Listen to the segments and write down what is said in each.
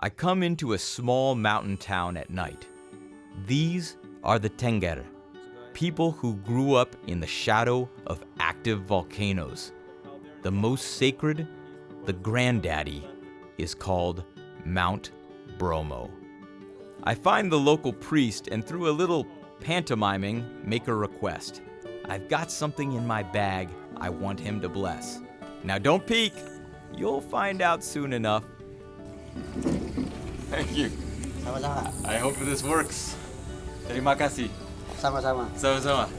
I come into a small mountain town at night. These are the Tengger, people who grew up in the shadow of active volcanoes. The most sacred, the granddaddy, is called Mount Bromo. I find the local priest and through a little pantomiming make a request. I've got something in my bag I want him to bless. Now don't peek, you'll find out soon enough. Thank you. Sama-sama. I hope this works. Terima kasih. Sama-sama. Sama-sama.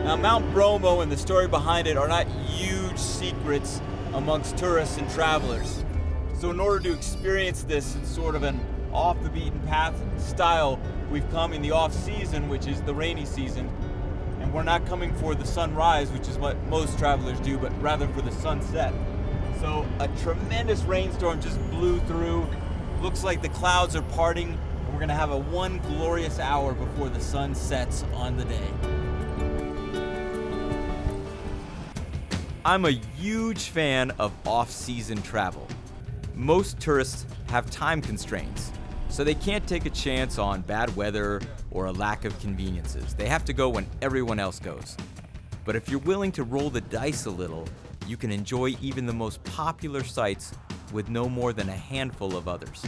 Now, Mount Bromo and the story behind it are not huge secrets amongst tourists and travelers. So in order to experience this in sort of an off-the-beaten-path style, we've come in the off-season, which is the rainy season. And we're not coming for the sunrise, which is what most travelers do, but rather for the sunset. So a tremendous rainstorm just blew through. Looks like the clouds are parting, and we're gonna have a one glorious hour before the sun sets on the day. I'm a huge fan of off-season travel. Most tourists have time constraints, so they can't take a chance on bad weather or a lack of conveniences. They have to go when everyone else goes. But if you're willing to roll the dice a little, you can enjoy even the most popular sites with no more than a handful of others.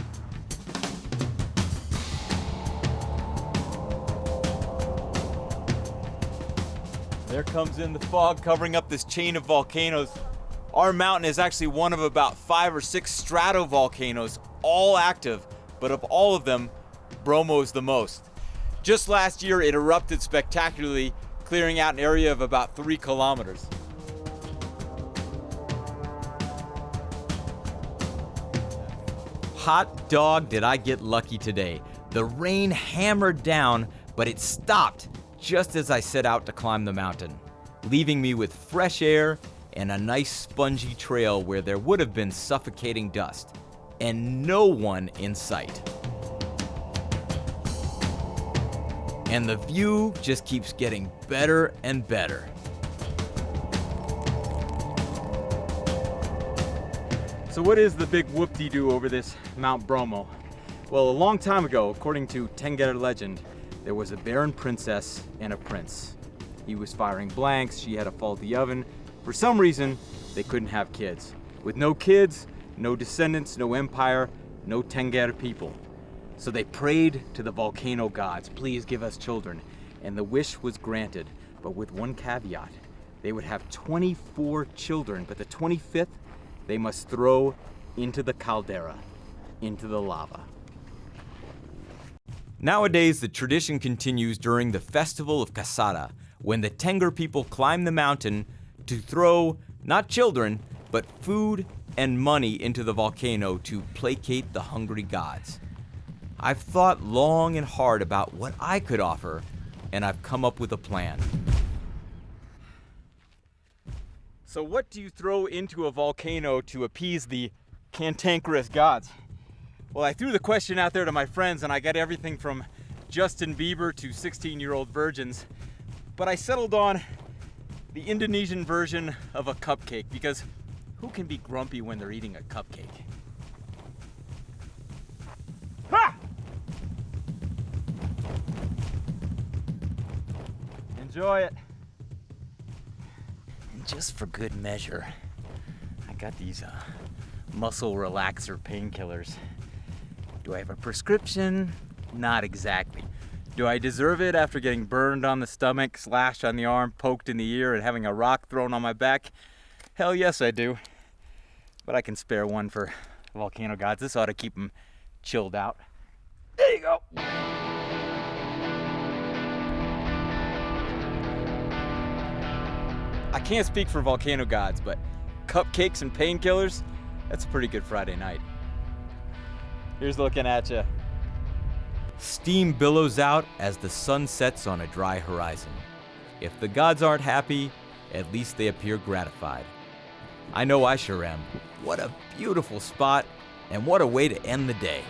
There comes in the fog covering up this chain of volcanoes. Our mountain is actually one of about 5 or 6 stratovolcanoes, all active, but of all of them, Bromo is the most. Just last year, it erupted spectacularly, clearing out an area of about 3 kilometers. Hot dog, did I get lucky today. The rain hammered down, but it stopped just as I set out to climb the mountain, leaving me with fresh air and a nice spongy trail where there would have been suffocating dust, and no one in sight. And the view just keeps getting better and better. So what is the big whoop-de-doo over this Mount Bromo? Well, a long time ago, according to Tengger legend, there was a barren princess and a prince. He was firing blanks, she had a faulty oven. For some reason, they couldn't have kids. With no kids, no descendants, no empire, no Tengger people. So they prayed to the volcano gods, please give us children. And the wish was granted, but with one caveat. They would have 24 children, but the 25th, they must throw into the caldera, into the lava. Nowadays, the tradition continues during the festival of Kasada, when the Tengger people climb the mountain to throw, not children, but food and money into the volcano to placate the hungry gods. I've thought long and hard about what I could offer, and I've come up with a plan. So what do you throw into a volcano to appease the cantankerous gods? Well, I threw the question out there to my friends, and I got everything from Justin Bieber to 16-year-old virgins. But I settled on the Indonesian version of a cupcake, because who can be grumpy when they're eating a cupcake? Ha! Enjoy it. And just for good measure, I got these muscle relaxer painkillers. Do I have a prescription? Not exactly. Do I deserve it after getting burned on the stomach, slashed on the arm, poked in the ear, and having a rock thrown on my back? Hell yes, I do. But I can spare one for volcano gods. This ought to keep them chilled out. There you go. I can't speak for volcano gods, but cupcakes and painkillers, that's a pretty good Friday night. Here's looking at you. Steam billows out as the sun sets on a dry horizon. If the gods aren't happy, at least they appear gratified. I know I sure am. What a beautiful spot, and what a way to end the day.